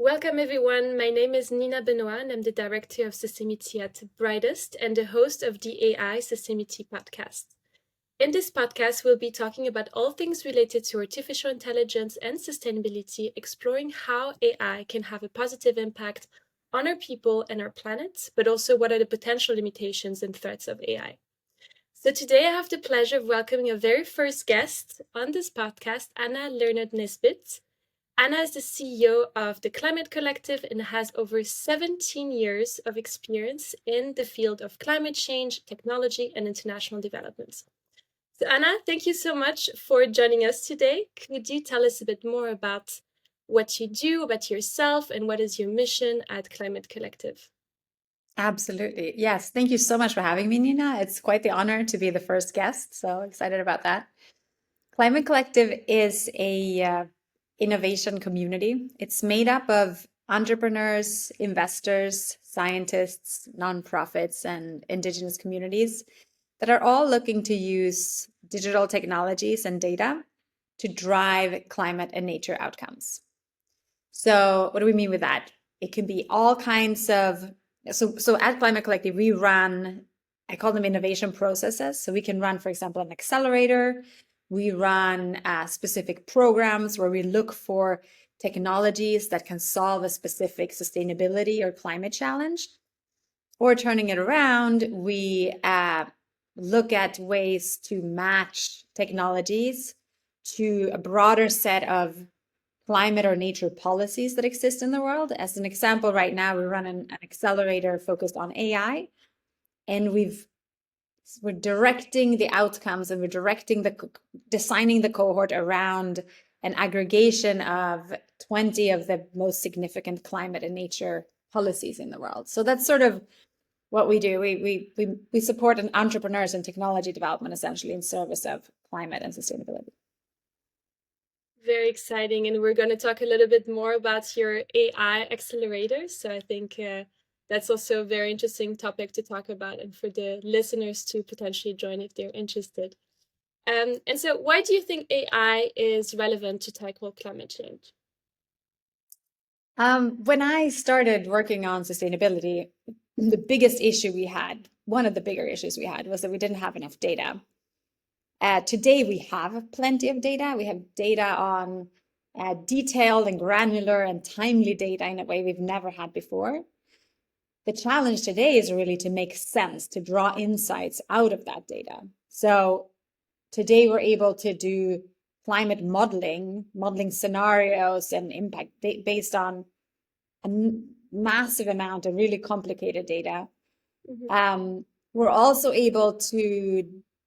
Welcome, everyone. My name is Nina Benoit, and I'm the Director of Systemity at Brightest and the host of the AI Systemity podcast. In this podcast, we'll be talking about all things related to artificial intelligence and sustainability, exploring how AI can have a positive impact on our people and our planet, but also what are the potential limitations and threats of AI. So today I have the pleasure of welcoming our very first guest on this podcast, Anna Lerner Nesbitt. Anna is the CEO of the Climate Collective and has over 17 years of experience in the field of climate change, technology, and international development. So Anna, thank you so much for joining us today. Could you tell us a bit more about what you do, about yourself, and what is your mission at Climate Collective? Absolutely. Yes. Thank you so much for having me, Nina. It's quite the honor to be the first guest. So excited about that. Climate Collective is a innovation community. It's made up of entrepreneurs, investors, scientists, nonprofits, and indigenous communities that are all looking to use digital technologies and data to drive climate and nature outcomes. So what do we mean with that? It can be all kinds of so at Climate Collective, we run, I call them innovation processes. So we can run, for example, an accelerator. We run specific programs where we look for technologies that can solve a specific sustainability or climate challenge. Or turning it around, we look at ways to match technologies to a broader set of climate or nature policies that exist in the world. As an example, right now we run an accelerator focused on AI, and we're directing the outcomes and we're directing designing the cohort around an aggregation of 20 of the most significant climate and nature policies in the world. So that's sort of what we do. We support entrepreneurs and technology development essentially in service of climate and sustainability. Very exciting. And we're going to talk a little bit more about your AI accelerator. So I think that's also a very interesting topic to talk about and for the listeners to potentially join if they're interested. And so why do you think AI is relevant to tackle climate change? When I started working on sustainability, the biggest issue we had, one of the bigger issues we had, was that we didn't have enough data. Today, we have plenty of data. We have data on detailed and granular and timely data in a way we've never had before. The challenge today is really to make sense, to draw insights out of that data. So today we're able to do climate modeling scenarios and impact based on a massive amount of really complicated data. Mm-hmm. We're also able to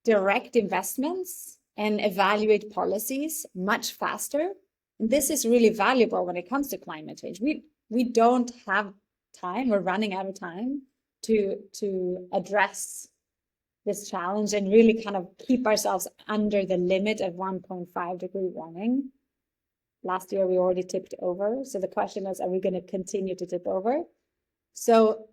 direct investments and evaluate policies much faster. And this is really valuable when it comes to climate change. We don't have time, we're running out of time to address this challenge and really kind of keep ourselves under the limit of 1.5 degree warming. Last year, we already tipped over. So the question is, are we going to continue to tip over? So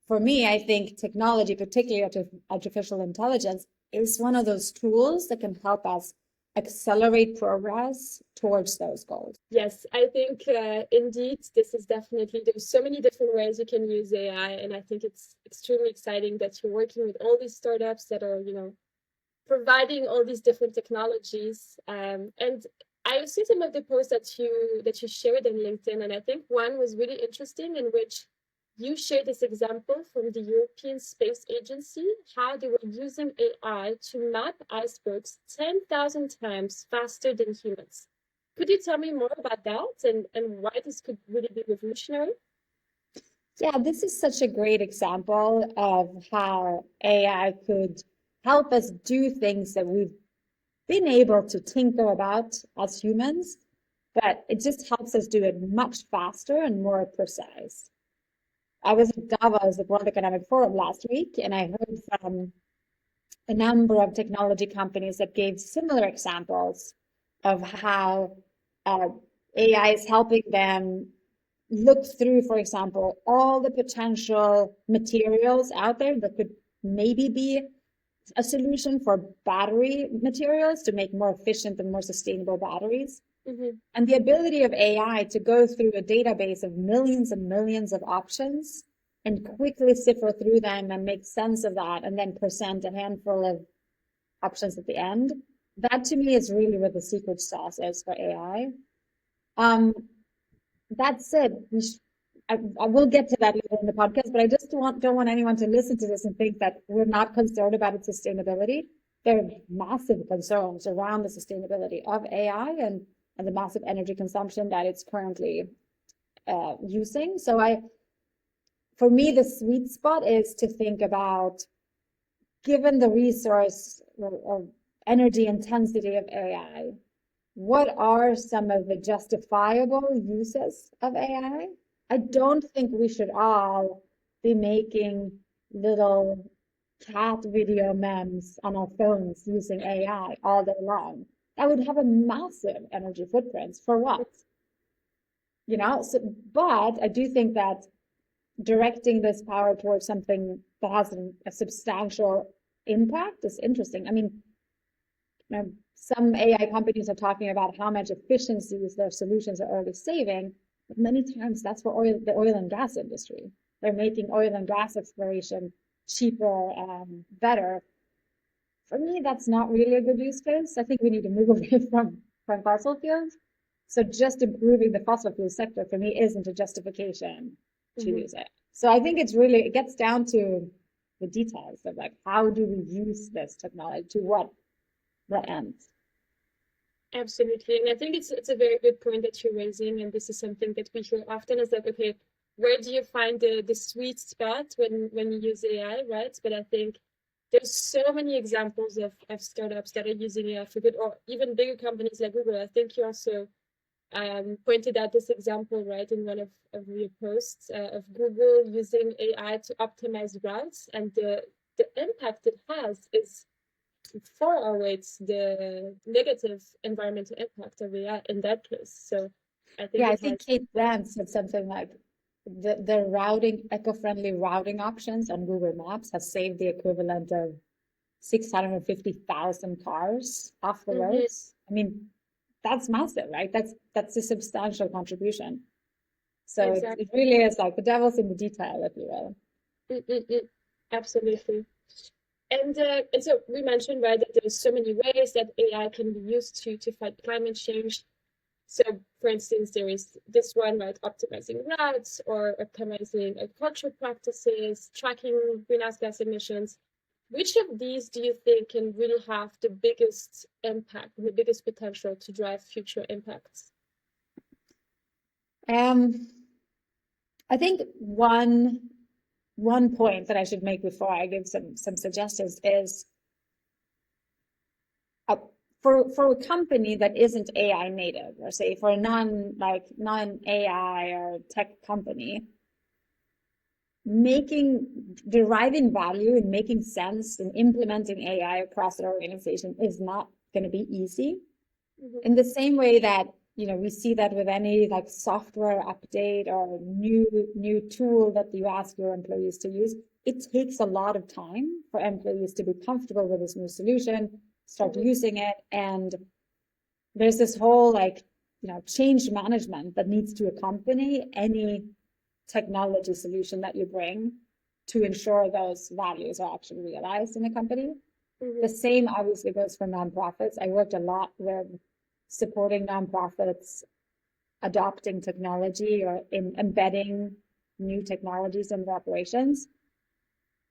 for me, I think technology, particularly artificial intelligence, is one of those tools that can help us accelerate progress towards those goals. Yes, I think indeed, this is definitely, there's so many different ways you can use AI. And I think it's extremely exciting that you're working with all these startups that are, providing all these different technologies. And I see some of the posts that you shared on LinkedIn, and I think one was really interesting in which you shared this example from the European Space Agency, how they were using AI to map icebergs 10,000 times faster than humans. Could you tell me more about that and why this could really be revolutionary? Yeah, this is such a great example of how AI could help us do things that we've been able to tinker about as humans, but it just helps us do it much faster and more precise. I was at Davos, the World Economic Forum last week, and I heard from a number of technology companies that gave similar examples of how AI is helping them look through, for example, all the potential materials out there that could maybe be a solution for battery materials to make more efficient and more sustainable batteries. Mm-hmm. And the ability of AI to go through a database of millions and millions of options and quickly cipher through them and make sense of that and then present a handful of options at the end, that to me is really what the secret sauce is for AI. Um, that said, I will get to that later in the podcast, but I just don't want anyone to listen to this and think that we're not concerned about its sustainability. There are massive concerns around the sustainability of AI and the massive energy consumption that it's currently using. So for me, the sweet spot is to think about, given the resource or energy intensity of AI, what are some of the justifiable uses of AI? I don't think we should all be making little cat video memes on our phones using AI all day long. That would have a massive energy footprint. For what? You know, so, but I do think that directing this power towards something that has a substantial impact is interesting. I mean, some AI companies are talking about how much efficiencies their solutions are already saving, but many times that's for the oil and gas industry. They're making oil and gas exploration cheaper and better. For me, that's not really a good use case. I think we need to move away from fossil fuels. So just improving the fossil fuel sector for me isn't a justification to Mm-hmm. use it. So I think it gets down to the details of like, how do we use this technology to what ends? Absolutely. And I think it's a very good point that you're raising, and this is something that we hear often is like, okay, where do you find the sweet spot when you use AI, right? But I think there's so many examples of startups that are using AI for good, or even bigger companies like Google. I think you also pointed out this example, right, in one of your posts of Google using AI to optimize routes, and the impact it has is far outweighs the negative environmental impact of AI in that case. So I think Yeah, I it think has. Kate Brand said something like the routing, eco-friendly routing options on Google Maps have saved the equivalent of 650,000 cars off the Mhm. roads. I mean, that's massive, right? That's a substantial contribution. So it Exactly. really is like the devil's in the detail, if you will. Mm-mm-mm. Absolutely. And so we mentioned, right, that there's so many ways that AI can be used to fight climate change. So, for instance, there is this one, right, optimizing routes or optimizing agricultural practices, tracking greenhouse gas emissions. Which of these do you think can really have the biggest impact, the biggest potential to drive future impacts? Um, I think one point that I should make before I give some suggestions is uh, for a company that isn't AI native, or say for a non AI or tech company, making deriving value and making sense and implementing AI across their organization is not going to be easy. Mm-hmm. In the same way that we see that with any like software update or new tool that you ask your employees to use, it takes a lot of time for employees to be comfortable with this new solution, start Mm-hmm. using it, and there's this whole like change management that needs to accompany any technology solution that you bring to ensure those values are actually realized in the company. The Mm-hmm. same obviously goes for nonprofits. I worked a lot with supporting nonprofits adopting technology or embedding new technologies in their operations.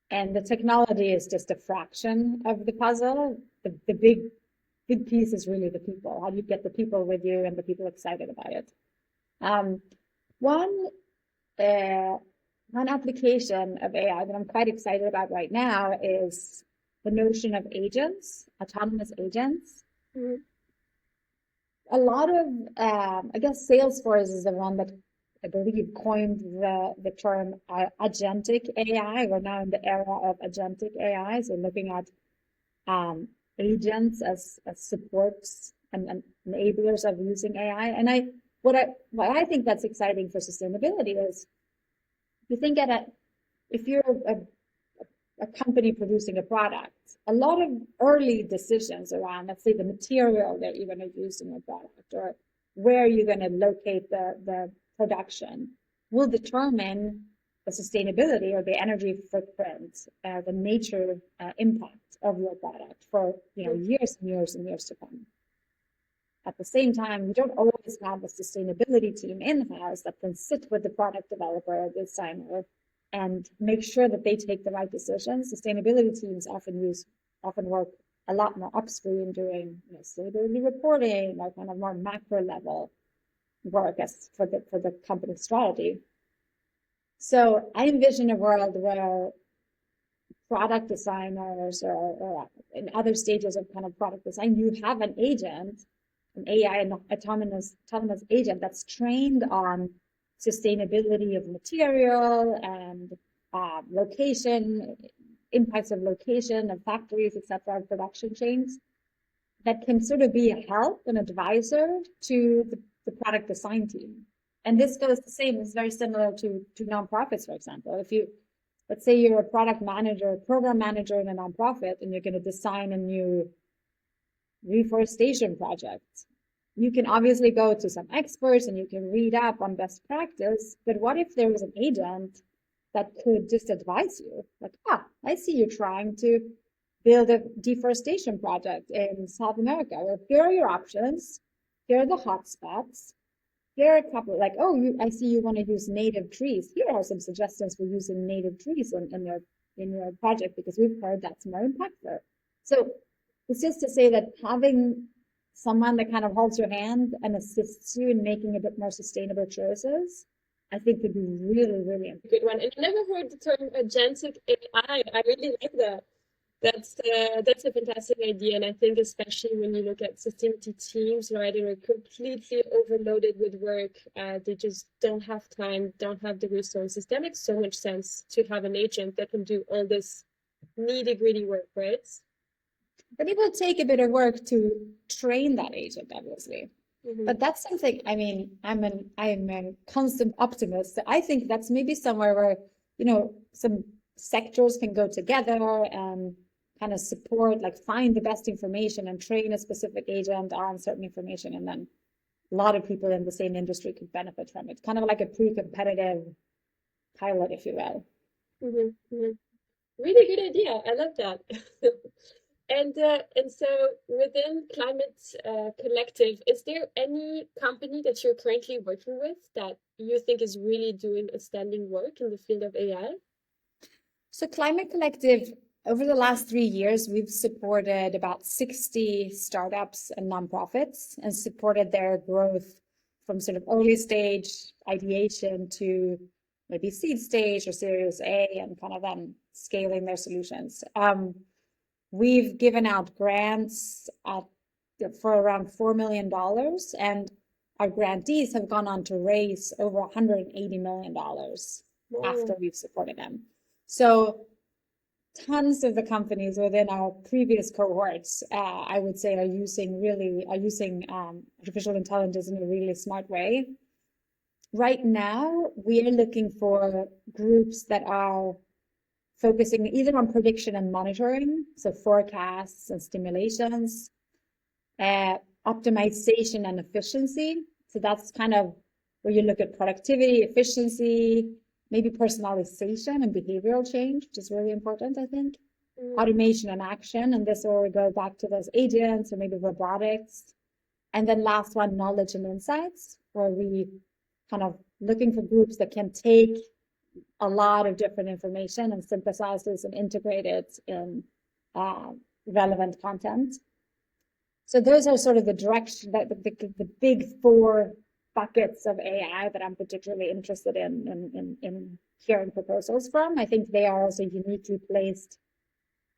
And the technology is just a fraction of the puzzle. The big piece is really the people. How do you get the people with you and the people excited about it? Um, one uh, one application of AI that I'm quite excited about right now is the notion of agents, autonomous agents. Mm-hmm. A lot of, I guess Salesforce is the one that I believe coined the term agentic AI. We're now in the era of agentic AI, so looking at agents as supports and enablers of using AI. And what I think that's exciting for sustainability is you think at it, if you're a company producing a product, a lot of early decisions around, let's say, the material that you're going to use in your product, or where you're going to locate the production will determine the sustainability or the energy footprint, the nature impact of your product for years and years and years to come. At the same time, you don't always have a sustainability team in-house that can sit with the product developer or designer and make sure that they take the right decisions. Sustainability teams often work a lot more upstream doing sustainability reporting or kind of more macro level work as for the company strategy. So I envision a world where product designers or in other stages of kind of product design, you have an agent, an AI, an autonomous agent that's trained on sustainability of material and location, impacts of location of factories, etc., production chains, that can sort of be a help, an advisor to the product design team. And this goes the same, it's very similar to nonprofits, for example. If you, let's say you're a product manager, program manager in a nonprofit, and you're going to design a new reforestation project, you can obviously go to some experts and you can read up on best practice, but what if there was an agent that could just advise you? Like, I see you're trying to build a deforestation project in South America. Well, here are your options. Here are the hotspots. Here are a couple, like, I see you want to use native trees. Here are some suggestions for using native trees in your project, because we've heard that's more impactful. So it's just to say that having someone that kind of holds your hand and assists you in making a bit more sustainable choices, I think could be really, really important. Good one. And I never heard the term agentic AI. I really like that. That's a fantastic idea, and I think especially when you look at sustainability teams, right, they are completely overloaded with work. They just don't have time, don't have the resources. That makes so much sense to have an agent that can do all this nitty-gritty work, right? But it will take a bit of work to train that agent, obviously. Mm-hmm. But that's something. I mean, I'm a constant optimist. I think that's maybe somewhere where some sectors can go together and kind of support, like find the best information and train a specific agent on certain information, and then a lot of people in the same industry could benefit from it. Kind of like a pre-competitive pilot, if you will. Mm-hmm. Mm-hmm. Really good idea. I love that. And so within Climate Collective, is there any company that you're currently working with that you think is really doing outstanding work in the field of AI? So Climate Collective, over the last 3 years, we've supported about 60 startups and nonprofits and supported their growth from sort of early stage ideation to maybe seed stage or Series A, and kind of then scaling their solutions. We've given out grants for around $4 million, and our grantees have gone on to raise over $180 million after we've supported them. So tons of the companies within our previous cohorts, I would say, are using artificial intelligence in a really smart way. Right now, we are looking for groups that are focusing either on prediction and monitoring, so forecasts and stimulations, optimization and efficiency. So that's kind of where you look at productivity, efficiency, maybe personalization and behavioral change, which is really important, I think. Automation and action, and this will go back to those agents or maybe robotics. And then last one, knowledge and insights, where we kind of looking for groups that can take a lot of different information and synthesize this and integrate it in relevant content. So those are sort of the direction, the big 4 buckets of AI that I'm particularly interested in hearing proposals from. I think they are also uniquely placed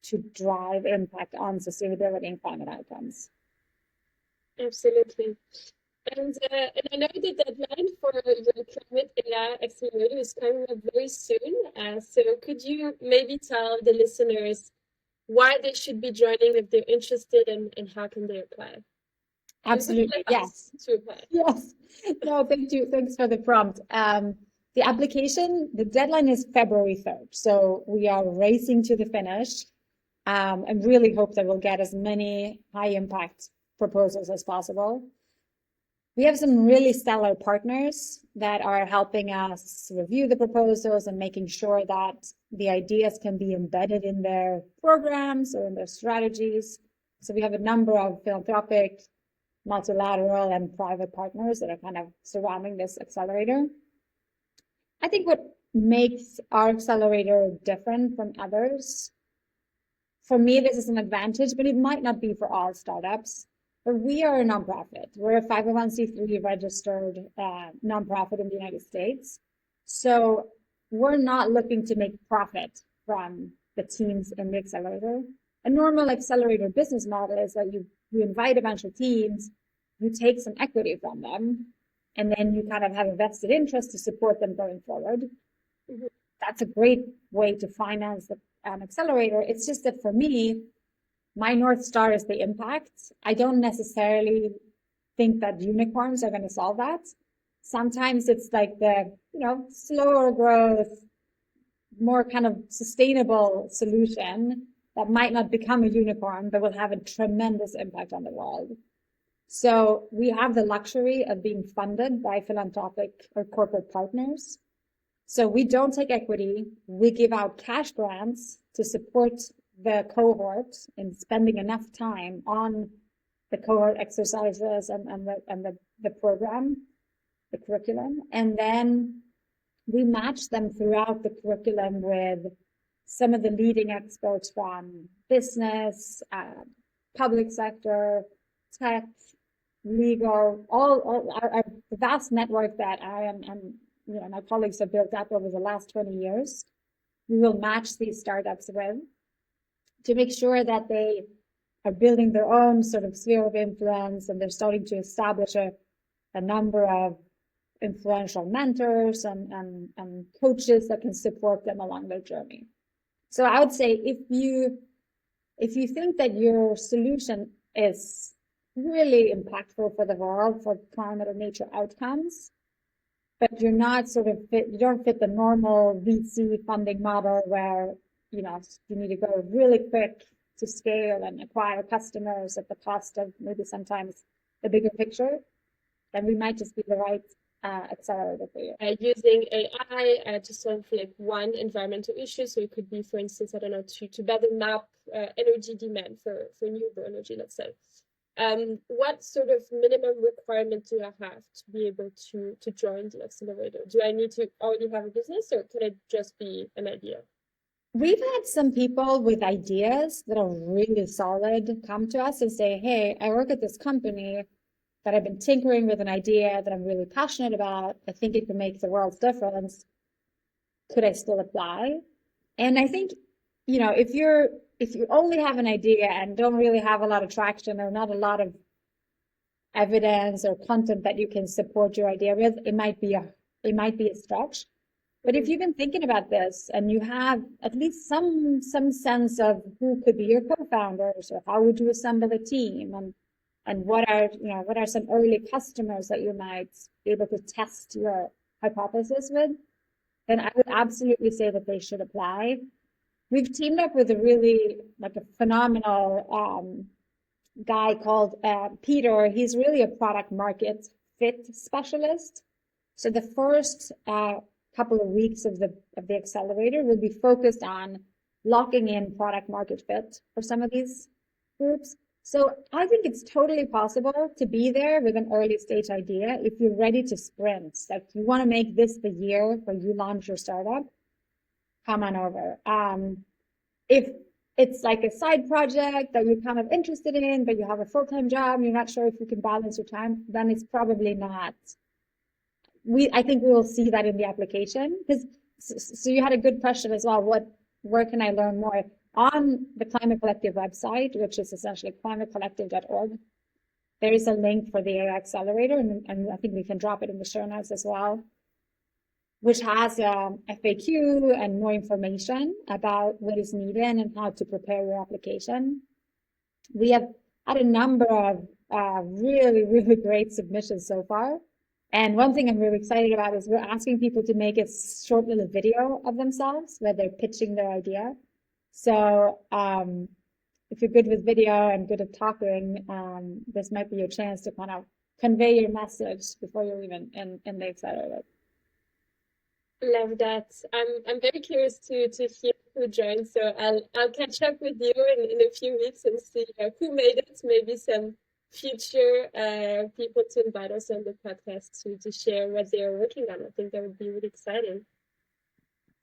to drive impact on sustainability and climate outcomes. Absolutely. And I know the deadline for the Climate AI Accelerator is coming up very soon. So could you maybe tell the listeners why they should be joining if they're interested, and how can they apply? Absolutely, yes. To apply. Yes. No, thank you. Thanks for the prompt. The deadline is February 3rd. So we are racing to the finish, and really hope that we'll get as many high impact proposals as possible. We have some really stellar partners that are helping us review the proposals and making sure that the ideas can be embedded in their programs or in their strategies. So we have a number of philanthropic, multilateral, and private partners that are kind of surrounding this accelerator. I think what makes our accelerator different from others, for me, this is an advantage, but it might not be for all startups. But we are a nonprofit. We're a 501c3 registered nonprofit in the United States. So we're not looking to make profit from the teams in the accelerator. A normal accelerator business model is that you invite a bunch of teams, you take some equity from them, and then you kind of have a vested interest to support them going forward. That's a great way to finance an accelerator. It's just that for me, my North Star is the impact. I don't necessarily think that unicorns are going to solve that. Sometimes it's like the, slower growth, more kind of sustainable solution that might not become a unicorn, but will have a tremendous impact on the world. So we have the luxury of being funded by philanthropic or corporate partners. So we don't take equity. We give out cash grants to support the cohort in spending enough time on the cohort exercises and the program, the curriculum. And then we match them throughout the curriculum with some of the leading experts from business, public sector, tech, legal, all our vast network that I and my colleagues have built up over the last 20 years. We will match these startups with to make sure that they are building their own sort of sphere of influence, and they're starting to establish a number of influential mentors and coaches that can support them along their journey. So I would say if you think that your solution is really impactful for the world, for climate and nature outcomes, but you're not you don't fit the normal VC funding model where, you need to go really quick to scale and acquire customers at the cost of maybe sometimes the bigger picture, then we might just be the right accelerator for you. Using AI to solve like one environmental issue. So it could be, for instance, I don't know, to better map energy demand for renewable energy, let's say. What sort of minimum requirement do I have to be able to join the accelerator? Do I need to already have a business, or can it just be an idea? We've had some people with ideas that are really solid come to us and say, hey, I work at this company, but I've been tinkering with an idea that I'm really passionate about. I think it can make the world's difference. Could I still apply? And I think, if you only have an idea and don't really have a lot of traction or not a lot of evidence or content that you can support your idea with, it might be a stretch. But if you've been thinking about this and you have at least some sense of who could be your co-founders, or how would you assemble a team, and what are some early customers that you might be able to test your hypothesis with, then I would absolutely say that they should apply. We've teamed up with a phenomenal guy called Peter. He's really a product market fit specialist. So the first couple of weeks of the accelerator will be focused on locking in product market fit for some of these groups. So I think it's totally possible to be there with an early stage idea if you're ready to sprint. Like, you want to make this the year where you launch your startup, come on over. If it's like a side project that you're kind of interested in, but you have a full-time job and you're not sure if you can balance your time, then it's probably not. I think we will see that in the application. So you had a good question as well. Where can I learn more? On the Climate Collective website, which is essentially climatecollective.org, there is a link for the AI Accelerator, and I think we can drop it in the show notes as well, which has a FAQ and more information about what is needed and how to prepare your application. We have had a number of really, really great submissions so far. And one thing I'm really excited about is we're asking people to make a short little video of themselves where they're pitching their idea. So if you're good with video and good at talking, this might be your chance to kind of convey your message before you're even in the accelerator. Love that. I'm very curious to hear who joined. So I'll catch up with you in a few weeks and see who made it. Maybe some future people to invite us on the podcast to share what they are working on. I think that would be really exciting.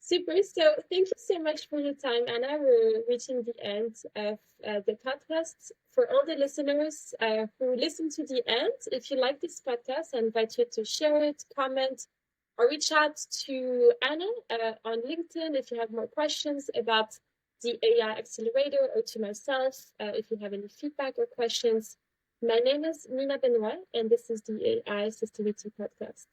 Super. So thank you so much for your time, Anna. We're reaching the end of the podcast. For all the listeners who listen to the end, if you like this podcast, I invite you to share it, comment, or reach out to Anna on LinkedIn if you have more questions about the AI Accelerator, or to myself if you have any feedback or questions. My name is Nina Benoit, and this is the AI Sustainability Podcast.